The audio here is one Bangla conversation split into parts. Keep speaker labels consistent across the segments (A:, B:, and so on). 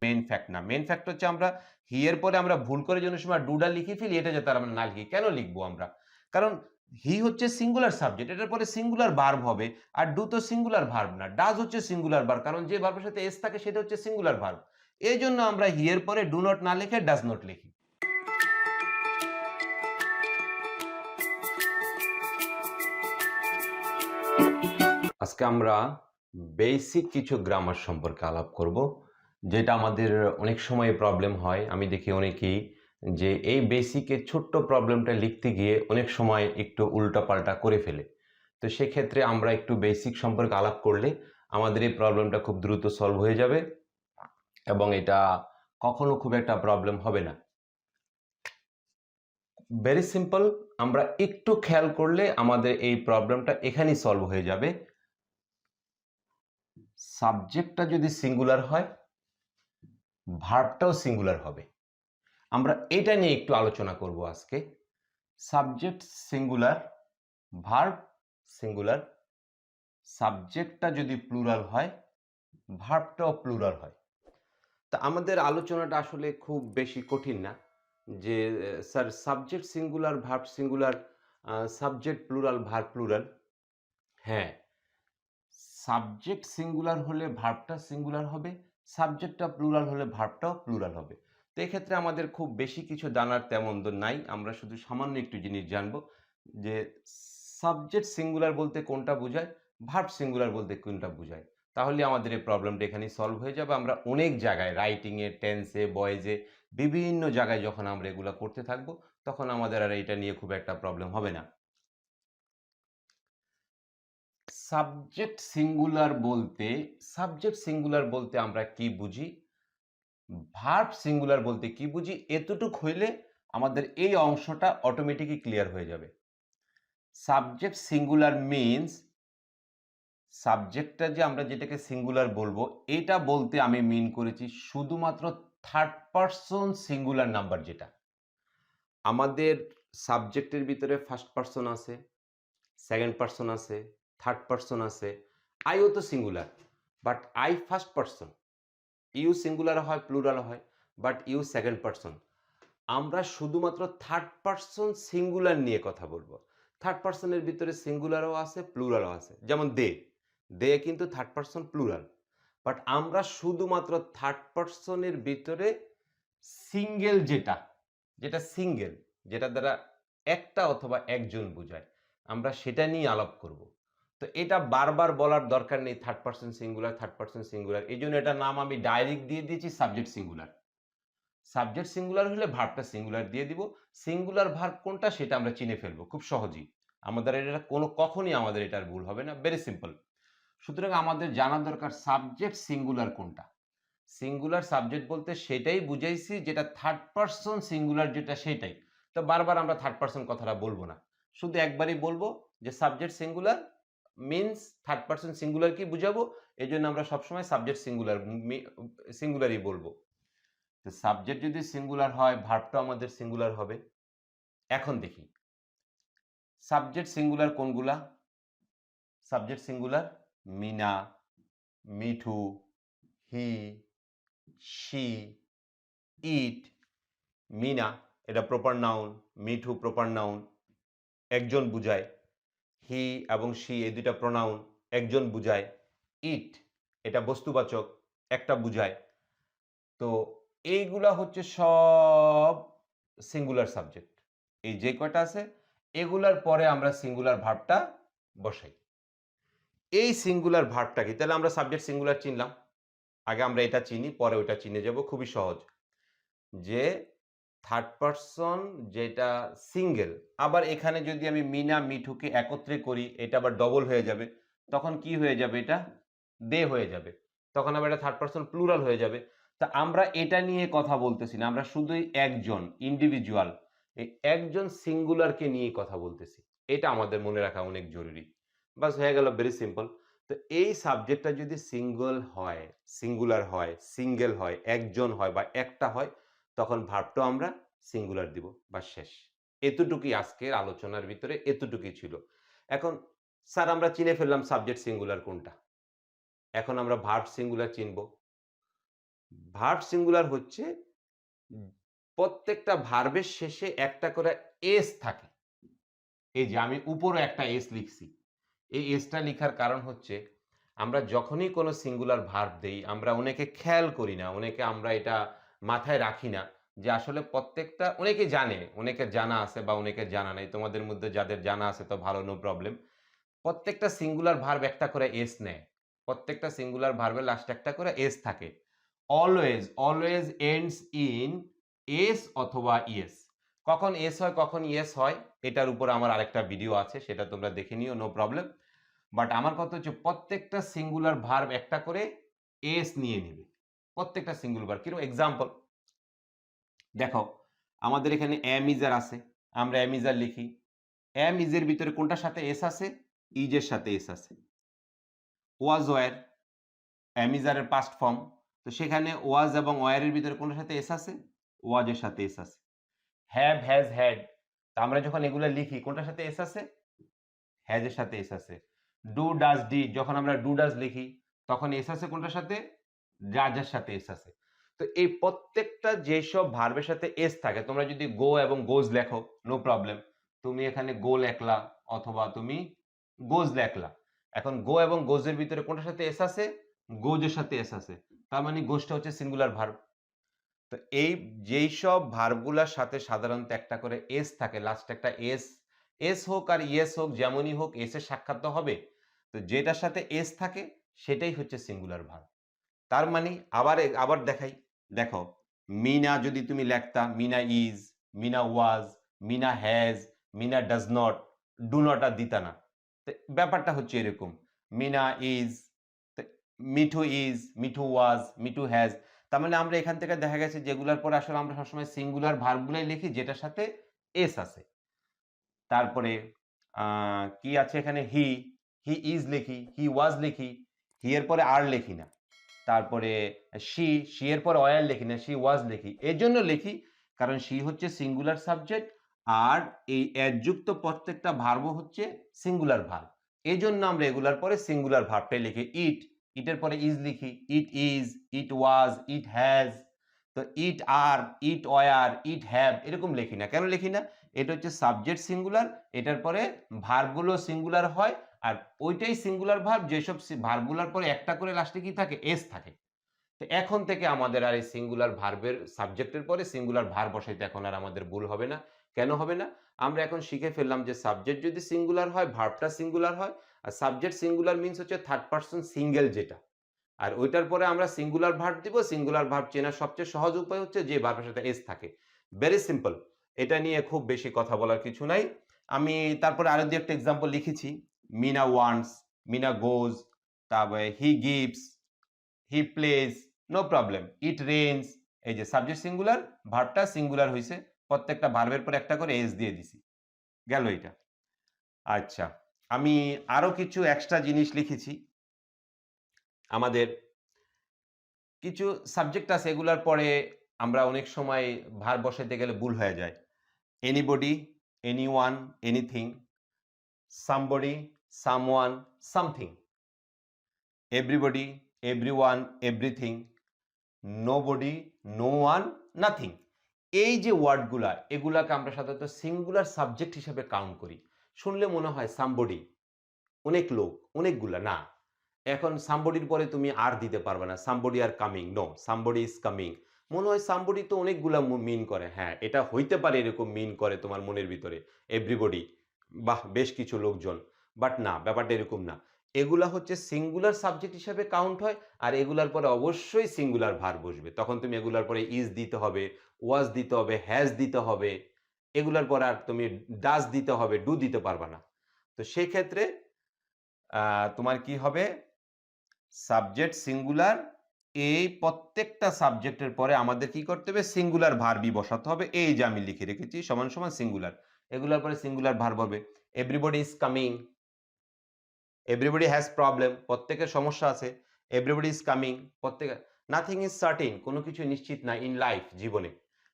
A: মেইন ফ্যাক্ট না। মেইন ফ্যাক্ট হচ্ছে আমরা হি এর পরে আমরা ভুল করে যে সময় ডুটা লিখে ফেলি, এটা যাতে আমরা না লিখি। কেন লিখবো আমরা? কারণ হি হচ্ছে সিঙ্গুলার সাবজেক্ট, এটার পরে সিঙ্গুলার ভার্ব হবে। আর ডু তো সিঙ্গুলার ভার্ব না, ডাজ হচ্ছে সিঙ্গুলার ভার্ব, কারণ যে ভার্বের সাথে এস থাকে সেটা হচ্ছে সিঙ্গুলার ভার্ব। এই জন্য আমরা হি এর পরে ডু নট না লিখে ডাজ নট লিখি। আজকে আমরা বেসিক কিছু গ্রামার সম্পর্কে আলাপ করব, যেটা আমাদের অনেক সময় প্রবলেম হয়। আমি দেখি অনেকেই যে এই বেসিকের ছোট্ট প্রবলেমটা লিখতে গিয়ে অনেক সময় একটু উল্টাপাল্টা করে ফেলে। তো সেক্ষেত্রে আমরা একটু বেসিক সম্পর্কে আলাপ করলে আমাদের এই প্রবলেমটা খুব দ্রুত সলভ হয়ে যাবে এবং এটা কখনো খুব একটা প্রবলেম হবে না। ভেরি সিম্পল, আমরা একটু খেয়াল করলে আমাদের এই প্রবলেমটা এখানেই সলভ হয়ে যাবে। সাবজেক্টটা যদি সিঙ্গুলার হয়, ভার্বটাও সিঙ্গুলার হবে। আমরা এটা নিয়ে একটু আলোচনা করব আজকে। সাবজেক্ট সিঙ্গুলার, ভার্ব সিঙ্গুলার, সাবজেক্টটা যদি প্লুরাল হয়, ভার্বটাও প্লুরাল হয়। তা আমাদের আলোচনাটা আসলে খুব বেশি কঠিন না যে sir subject singular, verb singular, subject plural, verb plural. হ্যাঁ, সাবজেক্ট সিঙ্গুলার হলে ভার্বটা সিঙ্গুলার হবে, সাবজেক্টটা প্লুরাল হলে ভার্বটাও প্লুরাল হবে। তো এক্ষেত্রে আমাদের খুব বেশি কিছু জানার তেমন তো নাই, আমরা শুধু সামান্য একটু জিনিস জানবো যে সাবজেক্ট সিঙ্গুলার বলতে কোনটা বোঝায়, ভার্ব সিঙ্গুলার বলতে কোনটা বোঝায়। তাহলে আমাদের এই প্রবলেমটা এখানেই সলভ হয়ে যাবে। আমরা অনেক জায়গায় রাইটিংয়ে, টেন্সে, ভয়েসে, বিভিন্ন জায়গায় যখন আমরা এগুলো করতে থাকবো তখন আমাদের আর এটা নিয়ে খুব একটা প্রবলেম হবে না। সাবজেক্ট সিঙ্গুলার বলতে আমরা কি বুঝি, ভার্ব সিঙ্গুলার বলতে কি বুঝি, এতটুক হইলে আমাদের এই অংশটা অটোমেটিকই ক্লিয়ার হয়ে যাবে। সাবজেক্ট সিঙ্গুলার মিন্স, সাবজেক্টটা যে আমরা যেটাকে সিঙ্গুলার বলবো, এটা বলতে আমি মিন করেছি শুধুমাত্র থার্ড পারসন সিঙ্গুলার নাম্বার। যেটা আমাদের সাবজেক্টের ভিতরে ফার্স্ট পারসন আছে, সেকেন্ড পারসন আছে, থার্ড পারসন আছে, আইও তো singular, but I first person, you singular হয়, প্লুরাল হয়, বাট ইউ সেকেন্ড পারসন। আমরা শুধুমাত্র থার্ড পারসন সিঙ্গুলার নিয়ে কথা বলবো। থার্ড পারসনের ভিতরে সিঙ্গুলারও আছে, প্লুরালও আছে। যেমন দে, দে কিন্তু থার্ড পারসন প্লুরাল, বাট আমরা শুধুমাত্র থার্ড পারসনের ভিতরে সিঙ্গেল, যেটা সিঙ্গেল, যেটা দ্বারা একটা অথবা একজন বোঝায়, আমরা সেটা নিয়ে আলাপ করব। তো এটা বারবার বলার দরকার নেই, third person singular, third person singular. এই জন্য এটার নাম আমি ডাইরেক্ট দিয়ে দিয়েছি সাবজেক্ট সিঙ্গুলার। সাবজেক্ট সিঙ্গুলার হলে ভার্বটা সিঙ্গুলার দিয়ে দিব। সিঙ্গুলার ভার্ব কোনটা সেটা আমরা চিনে ফেলবো খুব সহজেই। আমাদের এটা কখনই আমাদের এটার ভুল হবে না, ভেরি সিম্পল। সুতরাং আমাদের জানা দরকার সাবজেক্ট সিঙ্গুলার কোনটা। সিঙ্গুলার সাবজেক্ট বলতে সেটাই বুঝাইছি যেটা থার্ড পারসন সিঙ্গুলার, যেটা সেটাই। তো বারবার আমরা থার্ড পারসন কথাটা বলবো না, শুধু একবারই বলবো যে subject singular means third person singular কি বুঝাবো। এই জন্য আমরা সবসময় সাবজেক্ট সিঙ্গুলারই বলবো। তো সাবজেক্ট যদি সিঙ্গুলার হয়, ভার্বটা আমাদের সিঙ্গুলার হবে। এখন দেখি সাবজেক্ট সিঙ্গুলার কোনগুলা। Subject singular Meena, Mithu, he, she, it. Meena এটা proper noun, Mithu proper noun, একজন বুঝায়। হি এবং শি এই দুইটা প্রোনাউন, একজন বুঝায়। ইট এটা বস্তুবাচক, একটা বুঝায়। তো এইগুলা হচ্ছে সব সিঙ্গুলার সাবজেক্ট। এই যে কয়টা আছে এগুলার পরে আমরা সিঙ্গুলার ভার্বটা বসাই। এই সিঙ্গুলার ভার্বটা কি, তাহলে আমরা সাবজেক্ট সিঙ্গুলার চিনলাম। আগে আমরা এটা চিনি, পরে ওটা চিনে যাব। খুবই সহজ, যে থার্ড পারসন যেটা সিঙ্গেল। আবার এখানে যদি আমি মিনা মিঠুকে একত্রে করি, এটা আবার ডবল হয়ে যাবে। তখন কি হয়ে যাবে, এটা দে হয়ে যাবে। তখন আবার এটা থার্ড পারসন প্লুরাল হয়ে যাবে। তা আমরা এটা নিয়ে কথা বলতেছি না, আমরা শুধুই একজন ইন্ডিভিজুয়াল, এই একজন সিঙ্গুলারকে নিয়ে কথা বলতেছি। এটা আমাদের মনে রাখা অনেক জরুরি। বাস হয়ে গেল, ভেরি সিম্পল। তো এই সাবজেক্টটা যদি সিঙ্গুলার হয়, সিঙ্গেল হয়, একজন হয় বা একটা হয়, তখন ভার্বটাও আমরা সিঙ্গুলার দিব, বা শেষ। এতটুকুই আজকের আলোচনার ভিতরে, এতটুকুই ছিল। এখন স্যার আমরা চিনে ফেললাম সাবজেক্ট সিঙ্গুলার কোনটা, এখন আমরা ভার্ব সিঙ্গুলার চিনব। ভার্ব সিঙ্গুলার হচ্ছে প্রত্যেকটা ভার্বের শেষে একটা করে এস থাকে। এই যে আমি উপরে একটা এস লিখছি। এই এসটা লিখার কারণ হচ্ছে আমরা যখনই কোনো সিঙ্গুলার ভার্ব দেই আমরা অনেকে খেয়াল করি না, অনেকে আমরা এটা মাথায় রাখি না যে আসলে প্রত্যেকটা অনেকে জানে, অনেকের জানা আছে বা অনেকের জানা নাই। তোমাদের মধ্যে যাদের জানা আছে তো ভালো, নো প্রবলেম। প্রত্যেকটা সিঙ্গুলার ভার্ব একটা করে এস নেয়। প্রত্যেকটা সিঙ্গুলার ভার্বের লাস্টে একটা করে এস থাকে। অলওয়েজ এন্ডস ইন এস অথবা ইএস। কখন এস হয় কখন ইএস হয় এটার উপর আমার আরেকটা ভিডিও আছে, সেটা তোমরা দেখে নিও, নো প্রবলেম। বাট আমার কথা হচ্ছে প্রত্যেকটা সিঙ্গুলার ভার্ব একটা করে এস নিয়ে নেবে। প্রত্যেকটা সিঙ্গুলার ভার্ব। কিরকম এক্সাম্পল দেখো, আমাদের এখানে এম ইজার আছে, আমরা এম ইজার লিখি। এম ইজের ভিতরে কোনটার সাথে এস আছে? ইজের সাথে এস আছে। ওয়াজ ওয়ার, এম ইজারের পাস্ট ফর্ম, তো সেখানে ওয়াজ এবং ওয়ারের ভিতরে কোনটার সাথে এস আছে? ওয়াজের সাথে এস আছে। হ্যাভ, হ্যাজ, হ্যাড, তা আমরা যখন এগুলা লিখি কোনটার সাথে এস আছে? হ্যাজ এর সাথে এস আছে। ডু ডাজ ডিড, যখন আমরা ডু ডাজ লিখি তখন এস আছে কোনটার সাথে? ডাজ এর সাথে এস আছে। তো এই প্রত্যেকটা যেসব ভার্বের সাথে এস থাকে, তোমরা যদি গো এবং গোজ লেখো নো প্রবলেম, তুমি এখানে গো লেখলা অথবা তুমি গোজ লেখলা। এখন গো এবং গোজের ভিতরে কোনটার সাথে এস আছে? গোজের সাথে এস আছে। তার মানে গোজটা হচ্ছে সিঙ্গুলার ভার্ব। তো এই যেই সব ভার্বগুলার সাথে সাধারণত একটা করে এস থাকে, লাস্ট একটা এস, এস হোক আর ইয়েস হোক, যেমনই হোক এস এর সাক্ষাৎ তো হবে। তো যেটার সাথে এস থাকে সেটাই হচ্ছে সিঙ্গুলার ভার্ব। তার মানে আবার দেখাই, দেখো, মিনা যদি তুমি লেখতা Meena is, Meena was, Meena has, Meena does not, do not আর দিতা না। তো ব্যাপারটা হচ্ছে এরকম, Meena is, Mithu is, Mithu was, Mithu has. তার মানে আমরা এখান থেকে দেখা গেছে যেগুলার পরে আসলে আমরা সবসময় সিঙ্গুলার ভার্বগুলাই লিখি যেটার সাথে এস আছে। তারপরে কি আছে এখানে? হি, হি ইজ লিখি, হি ওয়াজ লিখি, হি এর পরে আর লিখি না। তারপরে শি, শি এর পর ওয়ার লিখি না, শি ওয়াজ লিখি। এর জন্য লিখি কারণ শি হচ্ছে সিঙ্গুলার সাবজেক্ট আর এই যুক্ত প্রত্যেকটা ভার্ব হচ্ছে সিঙ্গুলার ভার্ব। এই জন্য আমরা এগুলার পরে সিঙ্গুলার ভার্বটাই লিখি। ইট, ইটের পরে ইজ লিখি, it is, it was, it has. তো ইট আর, ইট ওয়ার, ইট হ্যাভ এরকম লিখি না। কেন লিখি না? এটা হচ্ছে সাবজেক্ট সিঙ্গুলার, এটার পরে ভার্বগুলো সিঙ্গুলার হয়। আর ওইটাই সিঙ্গুলার ভার্ব যেসব ভার্বগুলোর পরে একটা করে লাস্টে কি থাকে? এস থাকে। তো এখন থেকে আমাদের আর এই সিঙ্গুলার ভার্বের সাবজেক্টের পরে সিঙ্গুলার ভার্ব বসাইতে এখন আর আমাদের ভুল হবে না। কেন হবে না? আমরা এখন শিখে ফেললাম যে সাবজেক্ট যদি সিঙ্গুলার হয় ভার্বটা সিঙ্গুলার হয়। আর সাবজেক্ট সিঙ্গুলার মিন্স হচ্ছে থার্ড পারসন সিঙ্গেল যেটা। আর ওইটার পরে আমরা সিঙ্গুলার ভার্ব দিব। সিঙ্গুলার ভার্ব চেনার সবচেয়ে সহজ উপায় হচ্ছে যে ভার্বের সাথে এস থাকে। Very simple. এটা নিয়ে খুব বেশি কথা বলার কিছু নাই। আমি তারপরে আরো দুই একটা এক্সাম্পল লিখেছি। মিনা ওয়ান্টস, মিনা গোজ, তারপরে he gives, he plays, no problem. It rains, এই যে সাবজেক্ট সিঙ্গুলার, ভার্বটা সিঙ্গুলার হইছে। প্রত্যেকটা ভার্বের পর একটা করে এস দিয়ে দিছি। গেল এটা। আচ্ছা, আমি আরো কিছু এক্সট্রা জিনিস লিখেছি। আমাদের কিছু সাবজেক্ট আছে এগুলার পরে আমরা অনেক সময় ভার্ব বসাইতে গেলে ভুল হয়ে যায়। Anybody, anyone, anything, somebody, someone, something, everybody, everyone, everything, nobody, no one, nothing. এই যে ওয়ার্ডগুলা এগুলাকে আমরা সাধারণত সিঙ্গুলার সাবজেক্ট হিসেবে কাউন্ট করি। শুনলে মনে হয় সামবডি, অনেক লোক, অনেকগুলা না। এখন সামবডির পরে তুমি আর দিতে পারবে না, somebody are coming, no, somebody is coming. মনে হয় সামবডি তো অনেকগুলা মিন করে। হ্যাঁ, এটা হইতে পারে এরকম মিন করে তোমার মনের ভিতরে এভরিবডি, বাহ বেশ কিছু লোকজন। বাট না, ব্যাপারটা এরকম না। এগুলা হচ্ছে সিঙ্গুলার সাবজেক্ট হিসেবে কাউন্ট হয়। আর এগুলার পরে অবশ্যই সিঙ্গুলার ভার্ব বসবে। তখন তুমি এগুলার পরে ইজ দিতে হবে, ওয়াজ দিতে হবে, হ্যাজ দিতে হবে। এগুলার পর আর তুমি ডাজ দিতে হবে, ডু দিতে পারবা না। তো সেই ক্ষেত্রে তোমার কি হবে? সাবজেক্ট সিঙ্গুলার, এই প্রত্যেকটা সাবজেক্টের পরে আমাদের কি করতে হবে? সিঙ্গুলার ভার্বই বসাতে হবে। এই যে আমি লিখে রেখেছি সমান সমান সিঙ্গুলার। এগুলোর পরে সিঙ্গুলার ভার্ব হবে। Everybody is coming, everybody has problem, প্রত্যেকের সমস্যা আছে। এভরিবডি ইজ কামিং, প্রত্যেকের। নাথিং ইজ সার্টেন, কোনো কিছু নিশ্চিত না ইন লাইফ, জীবনে।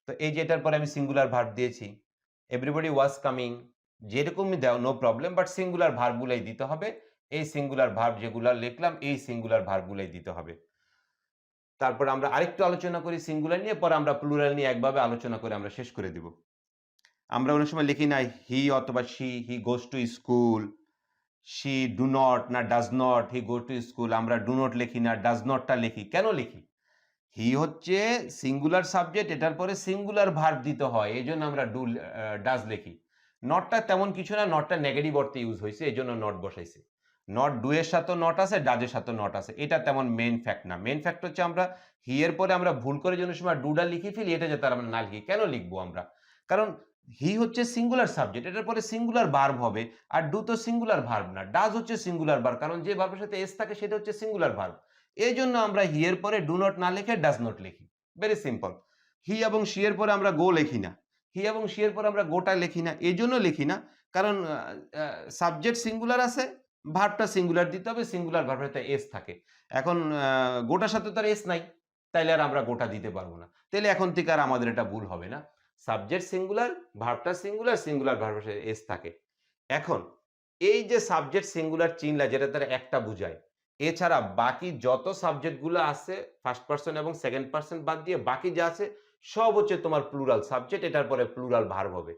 A: তো এই যে এটার পরে আমি সিঙ্গুলার ভার্ব দিয়েছি। এভরিবডি ওয়াজ কামিং, যেরকমই দাও নো প্রবলেম, বাট সিঙ্গুলার ভার্বগুলাই দিতে হবে। এই সিঙ্গুলার ভার্ব যেগুলা লিখলাম এই সিঙ্গুলার ভার্বগুলাই দিতে হবে। তারপর আমরা আরেকটু আলোচনা করি সিঙ্গুলার নিয়ে, পরে আমরা প্লুরাল নিয়ে একভাবে আলোচনা করে আমরা শেষ করে দিব। আমরা অনেক সময় লিখি না হি অথবা he goes to school, she do not না does not, he go to school. আমরা ডু নট লিখি না, ডাজ নটটা লিখি। কেন লিখি? হি হচ্ছে সিঙ্গুলার সাবজেক্ট, এটার পরে সিঙ্গুলার ভার্ব দিতে হয়, এই জন্য আমরা ডাজ লিখি। নটটা তেমন কিছু না, নটটা নেগেটিভ অর্থে ইউজ হয়েছে, এই জন্য নট বসাইছে। নট ডু এর সাথেও নট আছে, ডাজের সাথেও নট আছে, এটা তেমন মেইন ফ্যাক্ট না। মেইন ফ্যাক্ট হচ্ছে আমরা হি এর পরে আমরা ভুল করে যে সময় ডুডা লিখে ফেলি, এটা যাতে আমরা না লিখি। কেন লিখবো আমরা? কারণ হি হচ্ছে সিঙ্গুলার সাবজেক্ট, এটার পরে সিঙ্গুলার ভার্ব হবে, আর ডু তো সিঙ্গুলার ভার্ব না, ডাজ হচ্ছে সিঙ্গুলার ভার্ব, কারণ যে ভার্বের সাথে এস থাকে সেটা হচ্ছে সিঙ্গুলার ভার্ব। এই জন্য আমরা হি এর পরে ডু নট না লিখে ডাজ নট লিখি। Very simple. হি এবং শি এর পরে আমরা গো লিখি না, হি এবং শি এর পরে আমরা গোটা লিখি না। এই জন্য লিখি না কারণ সাবজেক্ট সিঙ্গুলার আছে, ভার্বটা সিঙ্গুলার দিতে হবে, সিঙ্গুলার ভার্বের সাথে এস থাকে। এখন গোটার সাথে তো আর এস নাই, তাইলে আর আমরা গোটা দিতে পারবো না। তাহলে এখন থেকে আর আমাদের এটা ভুল হবে না। সাবজেক্ট সিঙ্গুলার, ভার্বটা সিঙ্গুলার, সিঙ্গুলার ভার্বের সাথে এস থাকে। এখন এই যে সাবজেক্ট সিঙ্গুলার চিনলা, যেটা তারা একটা বুঝায়, এছাড়া বাকি যত সাবজেক্টগুলো আছে ফার্স্ট পারসন এবং সেকেন্ড পারসন বাদ দিয়ে বাকি যা আছে সব হচ্ছে তোমার প্লুরাল সাবজেক্ট, এটার পরে প্লুরাল ভার্ব হবে।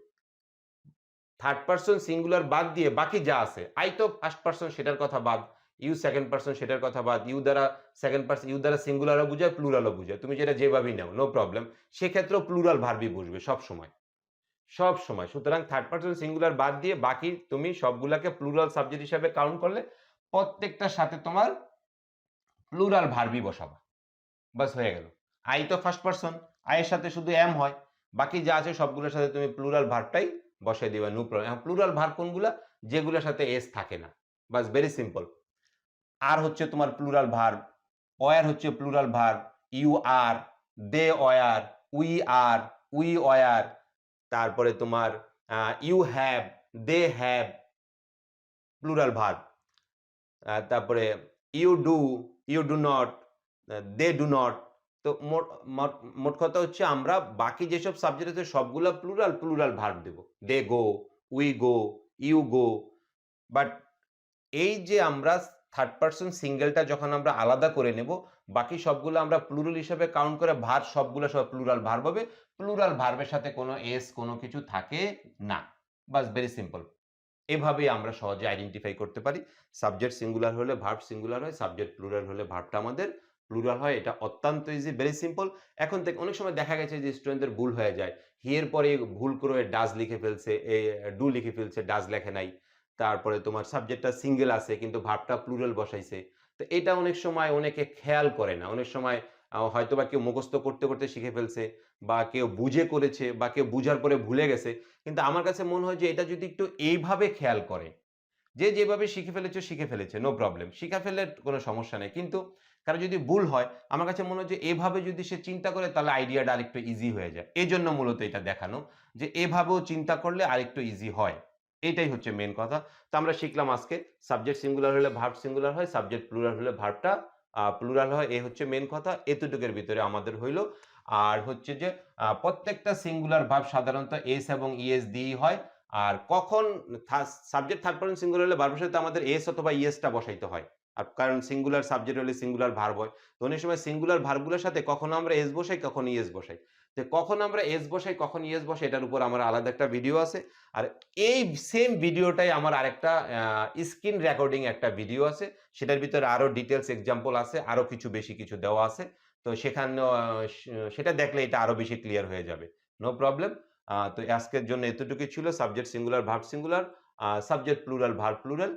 A: থার্ড পারসন সিঙ্গুলার বাদ দিয়ে বাকি যা আছে, আই তো ফার্স্ট পারসন সেটার কথা বাদ, ইউ সেকেন্ড পারসন সেটার কথা বাদ, ইউ দ্বারা সেকেন্ড পারসন, ইউ দ্বারা সিঙ্গুলারও বুঝায়, প্লুরালও বুঝায়, তুমি যেটা যেভাবেই নাও নো প্রবলেম, সেক্ষেত্রেও প্লুরাল ভার্বই বসবে সব সময়, সব সময়। সুতরাং থার্ড পারসন সিঙ্গুলার বাদ দিয়ে বাকি তুমি সবগুলাকে প্লুরাল সাবজেক্ট হিসাবে কাউন্ট করলে প্রত্যেকটার সাথে তোমার প্লুরাল ভার্বই বসাবা, বাস হয়ে গেল। আই তো ফার্স্ট পারসন, আই এর সাথে শুধু এম হয়, বাকি যা আছে সবগুলোর সাথে তুমি প্লুরাল ভার্বটাই বসাই দিবা, নো প্রবলেম। এখন প্লুরাল ভার্ব কোনগুলা? যেগুলোর সাথে এস থাকে না, বাস ভেরি সিম্পল। আর হচ্ছে তোমার প্লুরাল ভার্ব, ওয়ার হচ্ছে plural verb, you are, they were, are, we were, তারপরে তোমার you have, they have, plural verb. তারপরে you do not, they do not. তো মোট কথা হচ্ছে আমরা বাকি যেসব সাবজেক্ট আছে সবগুলো প্লুরাল ভার্ব দেব। They go, we go, you go. But এই যে আমরা থার্ড পারসন সিঙ্গেলটা যখন আমরা আলাদা করে নেব, বাকি সবগুলো আমরা প্লুরাল হিসেবে কাউন্ট করে ভার্ব সবগুলো সব প্লুরাল ভার্ব হবে, প্লুরাল ভার্বের সাথে কোনো এস কোনো কিছু থাকে না, বাস ভেরি সিম্পল। এভাবেই আমরা সহজে আইডেন্টিফাই করতে পারি। সাবজেক্ট সিঙ্গুলার হলে ভার্ব সিঙ্গুলার হয়, সাবজেক্ট প্লুরাল হলে ভার্বটা আমাদের প্লুরাল হয়, এটা অত্যন্ত ইজি, ভেরি সিম্পল। এখন থেকে অনেক সময় দেখা গেছে যে স্টুডেন্টদের ভুল হয়ে যায়, হি এর পরে ভুল করে ডাজ লিখে ফেলছে, ডু লিখে ফেলছে, ডাজ লেখে নাই। তারপরে তোমার সাবজেক্টটা সিঙ্গেল আছে কিন্তু ভার্বটা প্লুরাল বসাইছে। তো এটা অনেক সময় অনেকে খেয়াল করে না, অনেক সময় হয়তোবা কেউ মুখস্থ করতে করতে শিখে ফেলছে, বা কেউ বুঝে করেছে, বা কেউ বুঝার পরে ভুলে গেছে। কিন্তু আমার কাছে মনে হয় যে এটা যদি একটু এইভাবে খেয়াল করে, যে যেভাবে শিখে ফেলেছে নো প্রবলেম, শিখে ফেললে কোনো সমস্যা নেই, কিন্তু কারো যদি ভুল হয় আমার কাছে মনে হয় যে এভাবে যদি সে চিন্তা করে তাহলে আইডিয়াটা আরেকটু ইজি হয়ে যায়। এই জন্য মূলত এটা দেখানো যে এভাবেও চিন্তা করলে আরেকটু ইজি হয়, এটাই হচ্ছে মেন কথা। তো আমরা শিখলাম আজকে সাবজেক্ট সিঙ্গুলার হলে ভার্ব সিঙ্গুলার হয়, সাবজেক্ট প্লুরাল হলে ভার্বটা প্লুরাল হয়, এই হচ্ছে মেন কথা। এতটুকুর ভিতরে আমাদের হইলো। আর হচ্ছে যে প্রত্যেকটা সিঙ্গুলার ভার্ব সাধারণত এস এবং ইএস দিয়েই হয়। আর কখন সাবজেক্ট থার্ড পারসন সিঙ্গুলার হলে ভার্বের সাথে আমাদের এস অথবা ইএসটা বসাইতে হয়, আর কারণ সিঙ্গুলার সাবজেক্ট হলে সিঙ্গুলার ভার্ব হয়। তো অনেক সময় সিঙ্গুলার ভার্বগুলোর সাথে কখনো আমরা এস বসাই, কখনো ইএস বসাই। তো কখন আমরা এস বসাই, কখন ইএস বসাই, এটার উপর আমার আলাদা একটা ভিডিও আছে। আর এই সেম ভিডিওটাই আমার আরেকটা স্ক্রিন রেকর্ডিং একটা ভিডিও আছে, সেটার ভিতরে আরো ডিটেলস এক্সাম্পল আছে, আরো কিছু বেশি কিছু দেওয়া আছে। তো সেখানে সেটা দেখলে এটা আরো বেশি ক্লিয়ার হয়ে যাবে, নো প্রবলেম। তো আজকের জন্য এতটুকুই ছিল। Subject singular verb singular, subject plural verb plural.